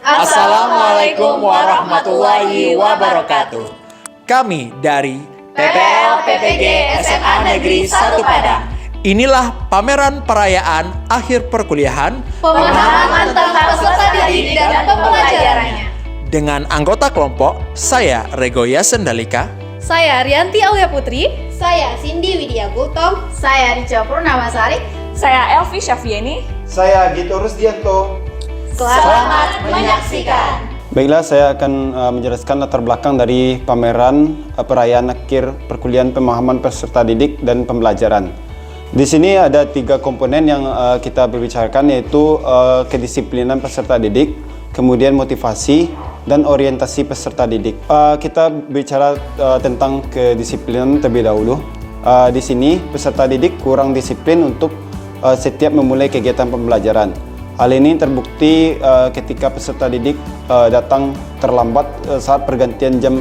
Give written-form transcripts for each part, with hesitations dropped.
Assalamualaikum warahmatullahi wabarakatuh. Kami dari PPL PPG SMA Negeri 1 Padang. Inilah pameran perayaan akhir perkuliahan Pemahaman tentang peserta didik dan pembelajarannya. dengan anggota kelompok saya Regoya Sendalika, Saya Rianti Aulia Putri. Saya Cindy Widya Gultom. Saya Rica Purnamasari. Saya Elvi Syafieni. Saya Gito Rusdianto. Selamat menyaksikan. Baiklah, saya akan menjelaskan latar belakang dari pameran perayaan akhir perkuliahan pemahaman peserta didik dan pembelajaran. Di sini ada 3 komponen yang kita berbicarakan, yaitu kedisiplinan peserta didik, kemudian motivasi, dan orientasi peserta didik. Kita bicara tentang kedisiplinan terlebih dahulu. Di sini peserta didik kurang disiplin untuk setiap memulai kegiatan pembelajaran. Hal ini terbukti ketika peserta didik datang terlambat saat pergantian jam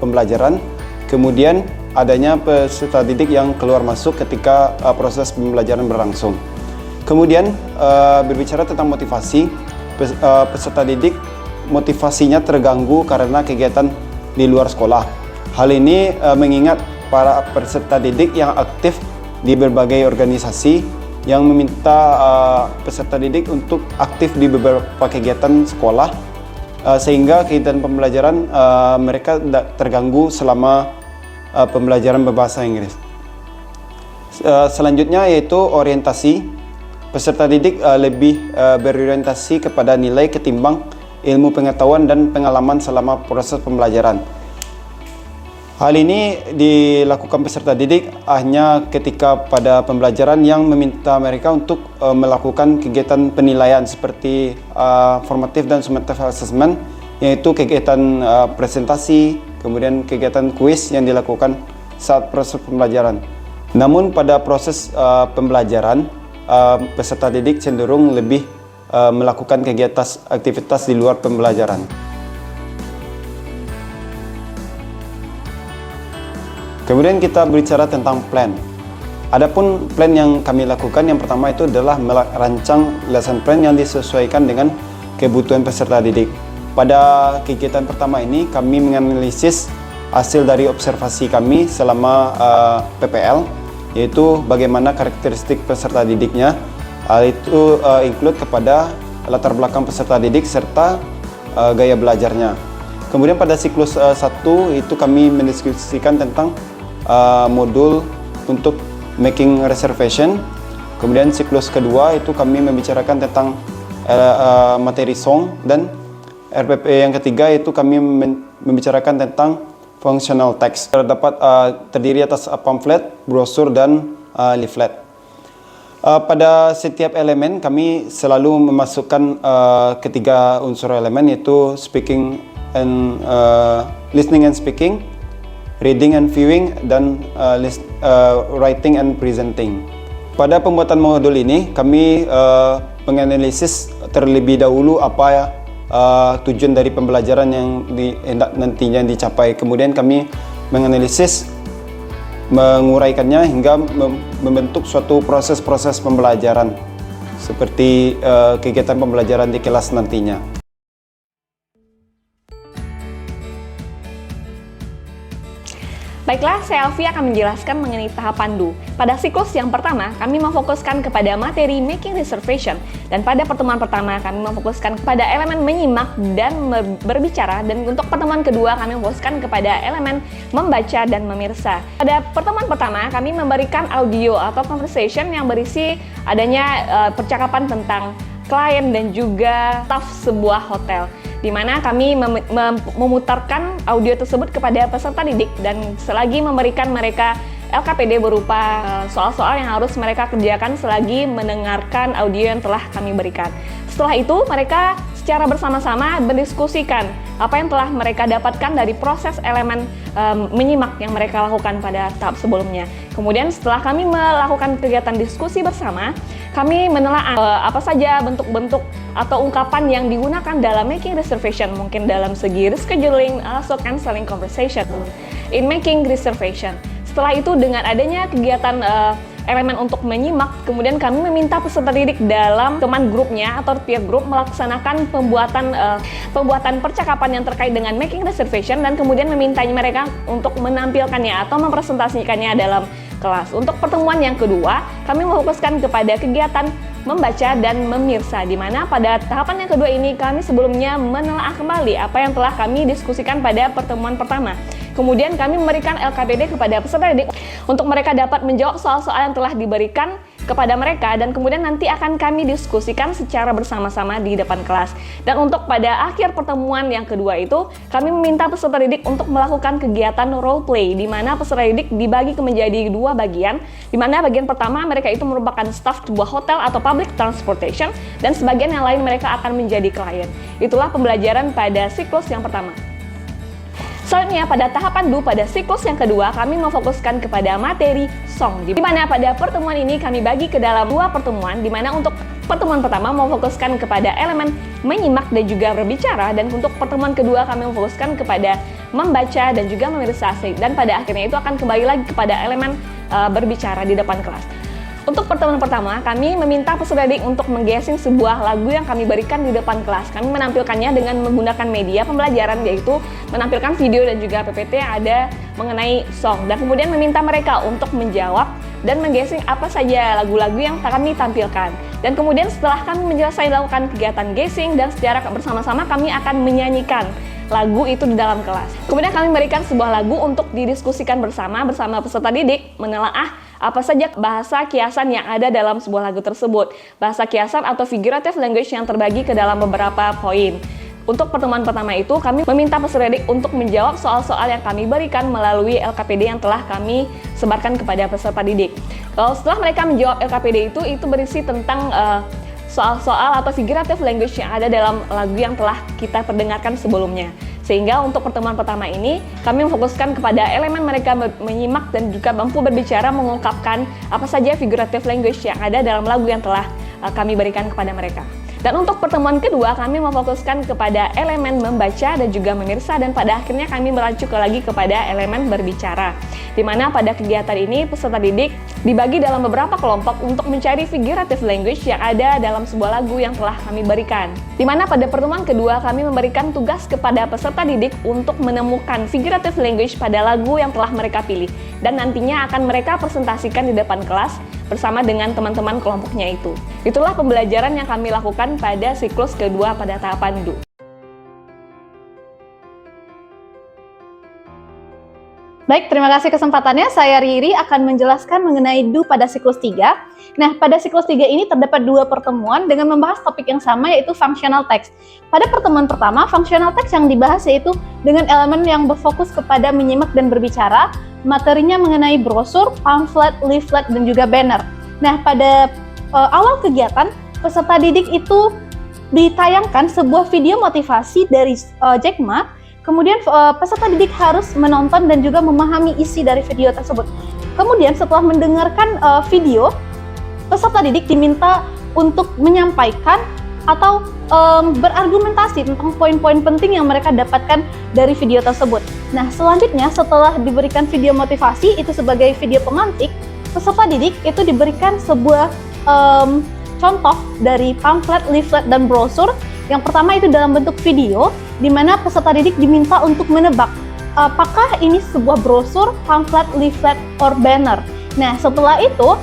pembelajaran. Kemudian adanya peserta didik yang keluar masuk ketika proses pembelajaran berlangsung. Kemudian berbicara tentang motivasi, peserta didik motivasinya terganggu karena kegiatan di luar sekolah. Hal ini mengingat para peserta didik yang aktif di berbagai organisasi yang meminta peserta didik untuk aktif di beberapa kegiatan sekolah, sehingga kegiatan pembelajaran mereka terganggu selama pembelajaran berbahasa Inggris. Selanjutnya yaitu orientasi. Peserta didik lebih berorientasi kepada nilai ketimbang ilmu pengetahuan dan pengalaman selama proses pembelajaran. Hal ini dilakukan peserta didik hanya ketika pada pembelajaran yang meminta mereka untuk melakukan kegiatan penilaian seperti formative dan summative assessment, yaitu kegiatan presentasi, kemudian kegiatan kuis yang dilakukan saat proses pembelajaran. Namun pada proses pembelajaran, peserta didik cenderung lebih melakukan kegiatan aktivitas di luar pembelajaran. Kemudian kita berbicara tentang plan. Adapun plan yang kami lakukan, yang pertama itu adalah merancang lesson plan yang disesuaikan dengan kebutuhan peserta didik. Pada kegiatan pertama ini kami menganalisis hasil dari observasi kami selama PPL, yaitu bagaimana karakteristik peserta didiknya. Hal itu include kepada latar belakang peserta didik serta gaya belajarnya. Kemudian pada siklus 1 itu kami mendiskusikan tentang modul untuk making reservation. Kemudian siklus kedua itu kami membicarakan tentang materi song, dan RPP yang ketiga itu kami membicarakan tentang functional text. Terdapat terdiri atas pamflet, brosur, dan leaflet. Pada setiap elemen kami selalu memasukkan ketiga unsur elemen, yaitu speaking and listening and speaking, reading and viewing, dan writing and presenting. Pada pembuatan modul ini kami menganalisis terlebih dahulu apa tujuan dari pembelajaran yang nantinya dicapai. Kemudian kami menganalisis, menguraikannya hingga membentuk suatu proses-proses pembelajaran seperti kegiatan pembelajaran di kelas nantinya. Baiklah, saya Elvi akan menjelaskan mengenai tahap pandu. Pada siklus yang pertama, kami memfokuskan kepada materi making reservation, dan pada pertemuan pertama kami memfokuskan kepada elemen menyimak dan berbicara, dan untuk pertemuan kedua kami memfokuskan kepada elemen membaca dan memirsa. Pada pertemuan pertama kami memberikan audio atau conversation yang berisi adanya percakapan tentang klien dan juga staf sebuah hotel, di mana kami memutarkan audio tersebut kepada peserta didik dan selagi memberikan mereka LKPD berupa soal-soal yang harus mereka kerjakan selagi mendengarkan audio yang telah kami berikan. Setelah itu mereka secara bersama-sama berdiskusikan apa yang telah mereka dapatkan dari proses elemen menyimak yang mereka lakukan pada tahap sebelumnya. Kemudian setelah kami melakukan kegiatan diskusi bersama, kami menelaah apa saja bentuk-bentuk atau ungkapan yang digunakan dalam making reservation, mungkin dalam segi rescheduling, also canceling conversation in making reservation. Setelah itu dengan adanya kegiatan elemen untuk menyimak, kemudian kami meminta peserta didik dalam teman grupnya atau peer group melaksanakan pembuatan percakapan yang terkait dengan making reservation dan kemudian memintanya mereka untuk menampilkannya atau mempresentasikannya dalam kelas. Untuk pertemuan yang kedua, kami memfokuskan kepada kegiatan membaca dan memirsa, di mana pada tahapan yang kedua ini kami sebelumnya menelaah kembali apa yang telah kami diskusikan pada pertemuan pertama. Kemudian kami memberikan LKPD kepada peserta didik untuk mereka dapat menjawab soal-soal yang telah diberikan kepada mereka dan kemudian nanti akan kami diskusikan secara bersama-sama di depan kelas. Dan untuk pada akhir pertemuan yang kedua itu, kami meminta peserta didik untuk melakukan kegiatan role play, di mana peserta didik dibagi menjadi dua bagian, di mana bagian pertama mereka itu merupakan staf sebuah hotel atau public transportation, dan sebagian yang lain mereka akan menjadi klien. Itulah pembelajaran pada siklus yang pertama. Selanjutnya pada tahapan DU pada siklus yang kedua kami memfokuskan kepada materi song, di mana pada pertemuan ini kami bagi ke dalam dua pertemuan, di mana untuk pertemuan pertama memfokuskan kepada elemen menyimak dan juga berbicara, dan untuk pertemuan kedua kami memfokuskan kepada membaca dan juga memirsa, dan pada akhirnya itu akan kembali lagi kepada elemen berbicara di depan kelas. Untuk pertemuan pertama, kami meminta peserta didik untuk mengguessing sebuah lagu yang kami berikan di depan kelas. Kami menampilkannya dengan menggunakan media pembelajaran, yaitu menampilkan video dan juga PPT yang ada mengenai song. Dan kemudian meminta mereka untuk menjawab dan mengguessing apa saja lagu-lagu yang kami tampilkan. Dan kemudian setelah kami menyelesaikan melakukan kegiatan guessing dan secara bersama-sama kami akan menyanyikan lagu itu di dalam kelas. Kemudian kami memberikan sebuah lagu untuk didiskusikan bersama peserta didik, menelaah apa saja bahasa kiasan yang ada dalam sebuah lagu tersebut. Bahasa kiasan atau figurative language yang terbagi ke dalam beberapa poin. Untuk pertemuan pertama itu, kami meminta peserta didik untuk menjawab soal-soal yang kami berikan melalui LKPD yang telah kami sebarkan kepada peserta didik. Kalau setelah mereka menjawab LKPD itu berisi tentang soal-soal atau figurative language yang ada dalam lagu yang telah kita perdengarkan sebelumnya. Sehingga untuk pertemuan pertama ini, kami memfokuskan kepada elemen mereka menyimak dan juga mampu berbicara mengungkapkan apa saja figurative language yang ada dalam lagu yang telah kami berikan kepada mereka. Dan untuk pertemuan kedua, kami memfokuskan kepada elemen membaca dan juga memirsa, dan pada akhirnya kami melanjut lagi kepada elemen berbicara. Di mana pada kegiatan ini peserta didik dibagi dalam beberapa kelompok untuk mencari figurative language yang ada dalam sebuah lagu yang telah kami berikan. Di mana pada pertemuan kedua kami memberikan tugas kepada peserta didik untuk menemukan figurative language pada lagu yang telah mereka pilih, dan nantinya akan mereka presentasikan di depan kelas bersama dengan teman-teman kelompoknya itu. Itulah pembelajaran yang kami lakukan pada siklus kedua pada tahapan DU. Baik, terima kasih kesempatannya. Saya Riri akan menjelaskan mengenai DU pada siklus 3. Nah, pada siklus 3 ini terdapat dua pertemuan dengan membahas topik yang sama, yaitu functional text. Pada pertemuan pertama, functional text yang dibahas yaitu dengan elemen yang berfokus kepada menyimak dan berbicara. Materinya mengenai brosur, pamflet, leaflet, dan juga banner. Nah, pada awal kegiatan, peserta didik itu ditayangkan sebuah video motivasi dari Jack Ma. Kemudian peserta didik harus menonton dan juga memahami isi dari video tersebut. Kemudian setelah mendengarkan video, peserta didik diminta untuk menyampaikan atau berargumentasi tentang poin-poin penting yang mereka dapatkan dari video tersebut. Nah, selanjutnya setelah diberikan video motivasi itu sebagai video pemantik, peserta didik itu diberikan sebuah contoh dari pamflet, leaflet, dan brosur. Yang pertama itu dalam bentuk video, di mana peserta didik diminta untuk menebak apakah ini sebuah brosur, pamflet, leaflet, or banner. Nah, setelah itu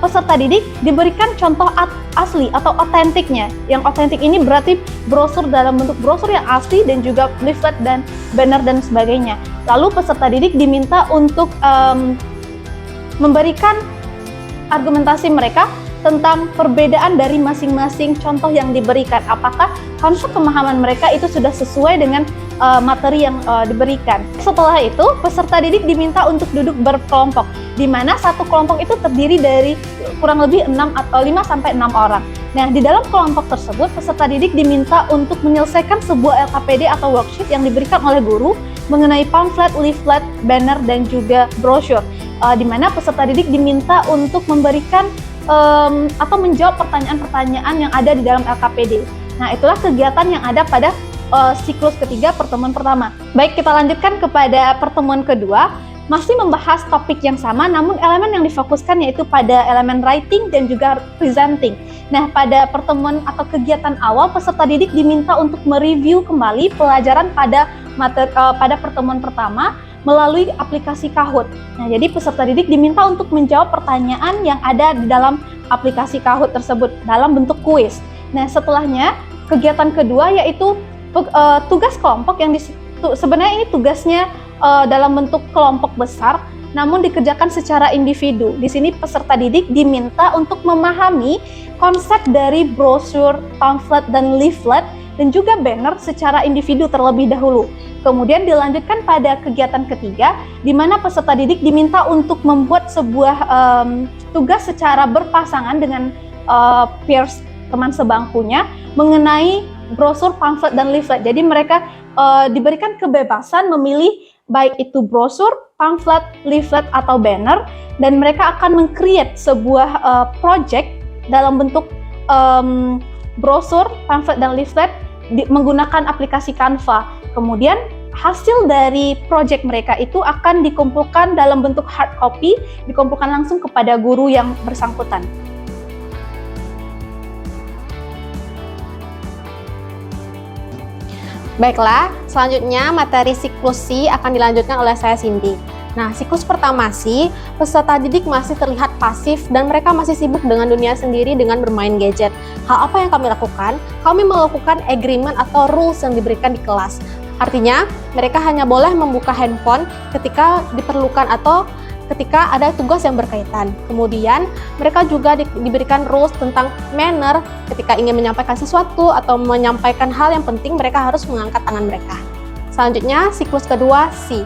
peserta didik diberikan contoh asli atau otentiknya. Yang otentik ini berarti brosur dalam bentuk brosur yang asli dan juga leaflet dan banner dan sebagainya. Lalu peserta didik diminta untuk memberikan argumentasi mereka tentang perbedaan dari masing-masing contoh yang diberikan. Apakah konsep pemahaman mereka itu sudah sesuai dengan materi yang diberikan. Setelah itu, peserta didik diminta untuk duduk berkelompok, di mana satu kelompok itu terdiri dari kurang lebih 5-6 orang. Nah, di dalam kelompok tersebut, peserta didik diminta untuk menyelesaikan sebuah LKPD atau worksheet yang diberikan oleh guru mengenai pamflet, leaflet, banner, dan juga brosur, di mana peserta didik diminta untuk memberikan atau menjawab pertanyaan-pertanyaan yang ada di dalam LKPD. Nah, itulah kegiatan yang ada pada siklus ketiga pertemuan pertama. Baik, kita lanjutkan kepada pertemuan kedua. masih membahas topik yang sama, namun elemen yang difokuskan yaitu pada elemen writing dan juga presenting. Nah, pada pertemuan atau kegiatan awal, peserta didik diminta untuk mereview kembali pelajaran pada pertemuan pertama melalui aplikasi Kahoot. Nah, jadi peserta didik diminta untuk menjawab pertanyaan yang ada di dalam aplikasi Kahoot tersebut dalam bentuk kuis. Nah, setelahnya kegiatan kedua yaitu tugas kelompok yang sebenarnya ini tugasnya dalam bentuk kelompok besar, namun dikerjakan secara individu. Di sini peserta didik diminta untuk memahami konsep dari brosur, pamflet, dan leaflet, dan juga banner secara individu terlebih dahulu. Kemudian dilanjutkan pada kegiatan ketiga, di mana peserta didik diminta untuk membuat sebuah tugas secara berpasangan dengan peers, teman sebangkunya, mengenai brosur, pamflet, dan leaflet. Jadi mereka diberikan kebebasan memilih baik itu brosur, pamflet, leaflet, atau banner, dan mereka akan meng-create sebuah project dalam bentuk brosur, pamflet, dan leaflet menggunakan aplikasi Canva. Kemudian hasil dari project mereka itu akan dikumpulkan dalam bentuk hard copy, dikumpulkan langsung kepada guru yang bersangkutan. Baiklah, selanjutnya materi siklus C akan dilanjutkan oleh saya Cindy. Nah, siklus pertama C, peserta didik masih terlihat pasif dan mereka masih sibuk dengan dunia sendiri dengan bermain gadget. Hal apa yang kami lakukan? Kami melakukan agreement atau rules yang diberikan di kelas. Artinya, mereka hanya boleh membuka handphone ketika diperlukan atau ketika ada tugas yang berkaitan. Kemudian, mereka juga diberikan rules tentang manner ketika ingin menyampaikan sesuatu atau menyampaikan hal yang penting, mereka harus mengangkat tangan mereka. Selanjutnya, siklus kedua C.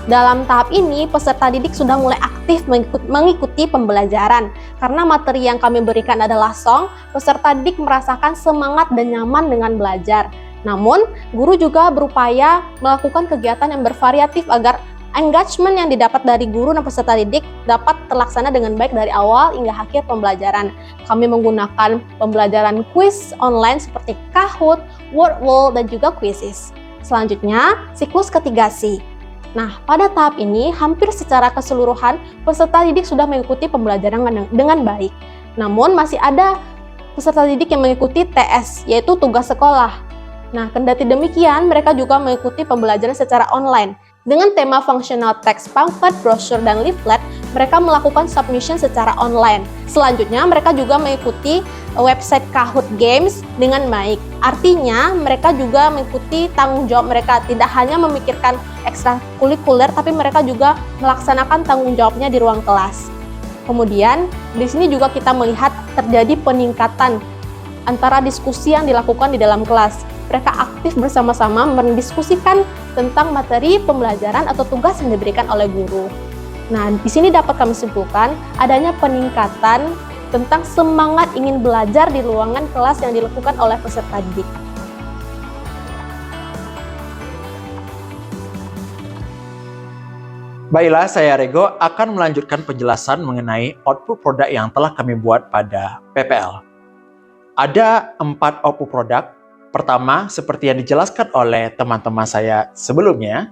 Dalam tahap ini, peserta didik sudah mulai aktif mengikuti pembelajaran. Karena materi yang kami berikan adalah song, peserta didik merasakan semangat dan nyaman dengan belajar. Namun, guru juga berupaya melakukan kegiatan yang bervariatif agar engagement yang didapat dari guru dan peserta didik dapat terlaksana dengan baik dari awal hingga akhir pembelajaran. Kami menggunakan pembelajaran quiz online seperti Kahoot, Wordwall, dan juga Quizzes. Selanjutnya, siklus ketiga C. Nah, pada tahap ini, hampir secara keseluruhan, peserta didik sudah mengikuti pembelajaran dengan baik. Namun, masih ada peserta didik yang mengikuti TS, yaitu tugas sekolah. Nah, kendati demikian, mereka juga mengikuti pembelajaran secara online. Dengan tema functional text, pamflet, brosur, dan leaflet, mereka melakukan submission secara online. Selanjutnya, mereka juga mengikuti website Kahoot Games dengan baik. Artinya, mereka juga mengikuti tanggung jawab mereka, tidak hanya memikirkan ekstrakurikuler, tapi mereka juga melaksanakan tanggung jawabnya di ruang kelas. Kemudian, di sini juga kita melihat terjadi peningkatan antara diskusi yang dilakukan di dalam kelas. Mereka aktif bersama-sama mendiskusikan tentang materi pembelajaran atau tugas yang diberikan oleh guru. Nah, di sini dapat kami simpulkan adanya peningkatan tentang semangat ingin belajar di ruangan kelas yang dilakukan oleh peserta didik. Baiklah, saya Rego akan melanjutkan penjelasan mengenai output produk yang telah kami buat pada PPL. Ada 4 output produk. Pertama, seperti yang dijelaskan oleh teman-teman saya sebelumnya,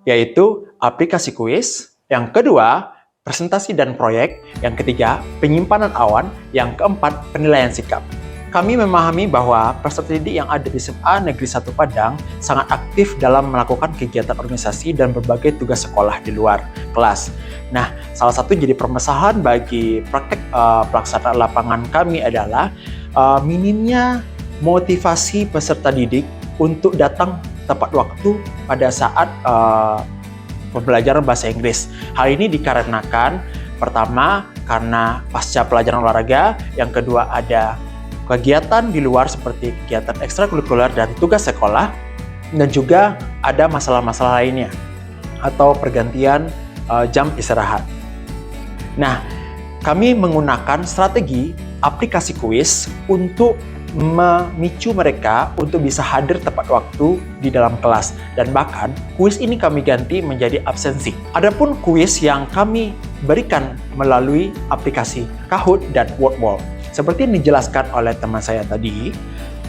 yaitu aplikasi kuis. Yang kedua, presentasi dan proyek. Yang ketiga, penyimpanan awan. Yang keempat, penilaian sikap. Kami memahami bahwa peserta didik yang ada di SMA Negeri 1 Padang sangat aktif dalam melakukan kegiatan organisasi dan berbagai tugas sekolah di luar kelas. Nah, salah satu jadi permasalahan bagi praktek pelaksanaan lapangan kami adalah minimnya motivasi peserta didik untuk datang tepat waktu pada saat pembelajaran bahasa Inggris. Hal ini dikarenakan pertama karena pasca pelajaran olahraga, yang kedua ada kegiatan di luar seperti kegiatan ekstrakurikuler dan tugas sekolah, dan juga ada masalah-masalah lainnya atau pergantian jam istirahat. Nah, kami menggunakan strategi aplikasi kuis untuk memicu mereka untuk bisa hadir tepat waktu di dalam kelas, dan bahkan kuis ini kami ganti menjadi absensi. Adapun kuis yang kami berikan melalui aplikasi Kahoot dan Wordwall, seperti yang dijelaskan oleh teman saya tadi,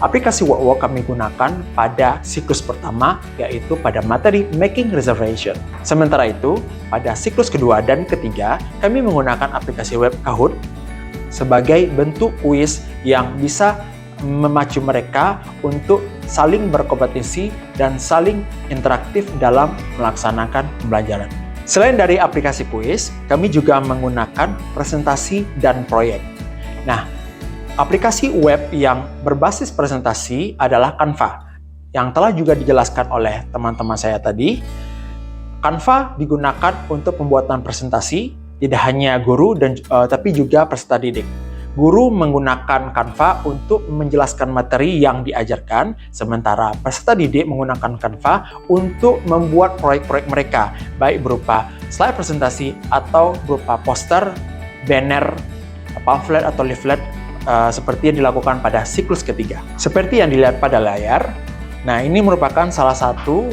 Aplikasi WordWalk kami gunakan pada siklus pertama, yaitu pada materi Making Reservation. Sementara itu, pada siklus kedua dan ketiga, kami menggunakan aplikasi web Kahoot sebagai bentuk kuis yang bisa memacu mereka untuk saling berkompetisi dan saling interaktif dalam melaksanakan pembelajaran. Selain dari aplikasi kuis, kami juga menggunakan presentasi dan proyek. Nah, aplikasi web yang berbasis presentasi adalah Canva, yang telah juga dijelaskan oleh teman-teman saya tadi. Canva digunakan untuk pembuatan presentasi, tidak hanya guru tapi juga peserta didik. Guru menggunakan Canva untuk menjelaskan materi yang diajarkan, sementara peserta didik menggunakan Canva untuk membuat proyek-proyek mereka, baik berupa slide presentasi atau berupa poster, banner, pamflet atau leaflet, seperti yang dilakukan pada siklus ketiga. Seperti yang dilihat pada layar, nah ini merupakan salah satu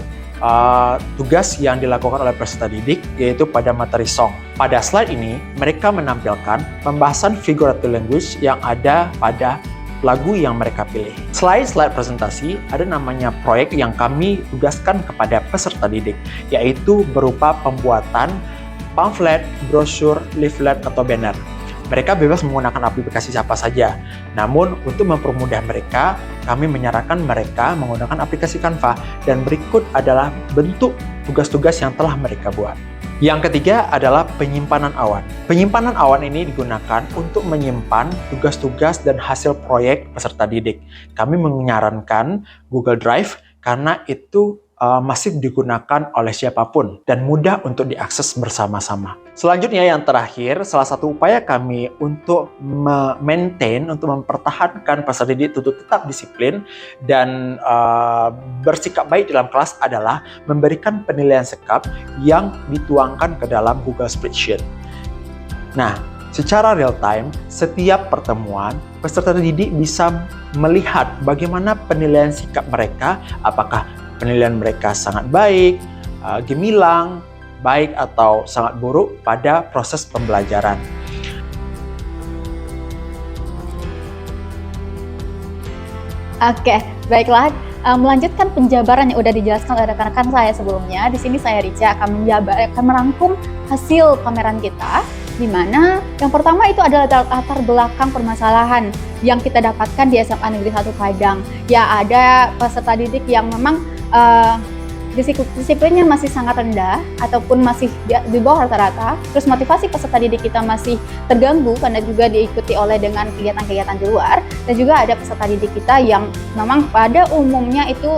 tugas yang dilakukan oleh peserta didik, yaitu pada materi song. Pada slide ini, mereka menampilkan pembahasan figurative language yang ada pada lagu yang mereka pilih. Selain slide presentasi, ada namanya proyek yang kami tugaskan kepada peserta didik, yaitu berupa pembuatan pamflet, brosur, leaflet, atau banner. Mereka bebas menggunakan aplikasi siapa saja. Namun, untuk mempermudah mereka, kami menyarankan mereka menggunakan aplikasi Canva, dan berikut adalah bentuk tugas-tugas yang telah mereka buat. Yang ketiga adalah penyimpanan awan. Penyimpanan awan ini digunakan untuk menyimpan tugas-tugas dan hasil proyek peserta didik. Kami menyarankan Google Drive karena itu masih digunakan oleh siapapun dan mudah untuk diakses bersama-sama. Selanjutnya yang terakhir, salah satu upaya kami untuk untuk mempertahankan peserta didik untuk tetap disiplin dan bersikap baik dalam kelas adalah memberikan penilaian sekap yang dituangkan ke dalam Google Spreadsheet. Nah, secara real time, setiap pertemuan, peserta didik bisa melihat bagaimana penilaian sikap mereka, apakah penilaian mereka sangat baik, gemilang, baik atau sangat buruk pada proses pembelajaran. Oke, baiklah. Melanjutkan penjabaran yang sudah dijelaskan oleh rekan-rekan saya sebelumnya, di sini saya Rica akan merangkum hasil pameran kita, di mana yang pertama itu adalah latar belakang permasalahan yang kita dapatkan di SMA Negeri 1 Padang. Ya, ada peserta didik yang memang disiplinnya masih sangat rendah ataupun masih di bawah rata-rata, terus motivasi peserta didik kita masih terganggu karena juga diikuti oleh dengan kegiatan-kegiatan di luar, dan juga ada peserta didik kita yang memang pada umumnya itu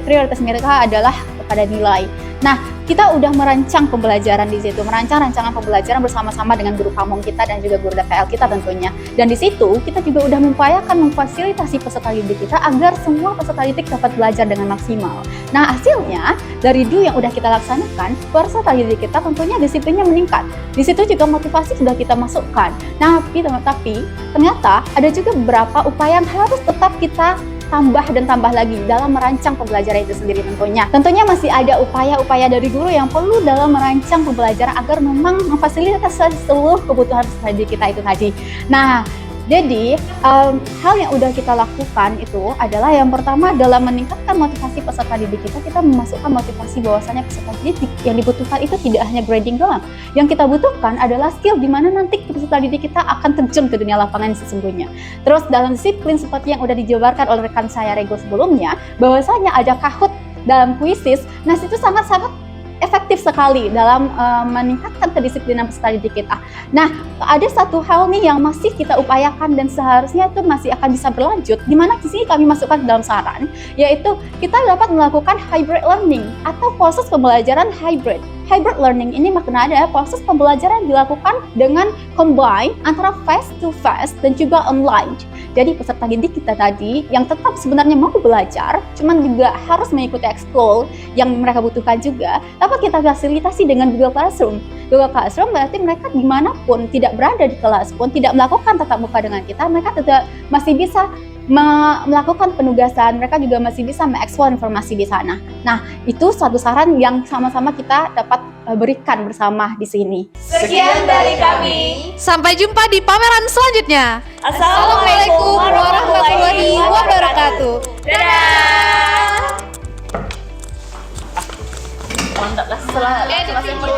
prioritas mereka adalah kepada nilai. Nah, kita udah merancang pembelajaran di situ, merancang rancangan pembelajaran bersama-sama dengan guru pamong kita dan juga guru DPL kita tentunya. Dan di situ kita juga udah mengupayakan memfasilitasi peserta didik kita agar semua peserta didik dapat belajar dengan maksimal. Nah, hasilnya dari yang udah kita laksanakan, peserta didik kita tentunya disiplinnya meningkat. Di situ juga motivasi sudah kita masukkan. Nah, tapi ternyata ada juga beberapa upaya yang harus tetap kita tambah dan tambah lagi dalam merancang pembelajaran itu sendiri tentunya. Tentunya masih ada upaya-upaya dari guru yang perlu dalam merancang pembelajaran agar memang memfasilitasi seluruh kebutuhan peserta didik kita itu tadi. Nah, jadi hal yang udah kita lakukan itu adalah yang pertama dalam meningkatkan motivasi peserta didik kita memasukkan motivasi bahwasannya peserta didik yang dibutuhkan itu tidak hanya grading doang. Yang kita butuhkan adalah skill di mana nanti peserta didik kita akan terjun ke dunia lapangan sesungguhnya. Terus dalam disiplin seperti yang udah dijabarkan oleh rekan saya Rego sebelumnya, bahwasanya ada Kahoot dalam kuisis, nah itu sangat-sangat efektif sekali dalam meningkatkan kedisiplinan peserta didik kita. Nah, ada satu hal nih yang masih kita upayakan dan seharusnya itu masih akan bisa berlanjut, di mana di sini kami masukkan dalam saran, yaitu kita dapat melakukan hybrid learning atau proses pembelajaran hybrid. Hybrid learning ini maknanya proses pembelajaran dilakukan dengan combine antara face to face dan juga online. Jadi peserta didik kita tadi yang tetap sebenarnya mau belajar, cuman juga harus mengikuti ekskul yang mereka butuhkan juga, dapat kita fasilitasi dengan Google Classroom. Google Classroom berarti mereka dimanapun, tidak berada di kelas pun, tidak melakukan tatap muka dengan kita, mereka tetap masih bisa melakukan penugasan, mereka juga masih bisa mengeksplor informasi di sana. Nah, itu suatu saran yang sama-sama kita dapat berikan bersama di sini. Sekian dari kami. Sampai jumpa di pameran selanjutnya. Assalamualaikum warahmatullahi wabarakatuh. Dadah. Mantap lah. Setelah selesai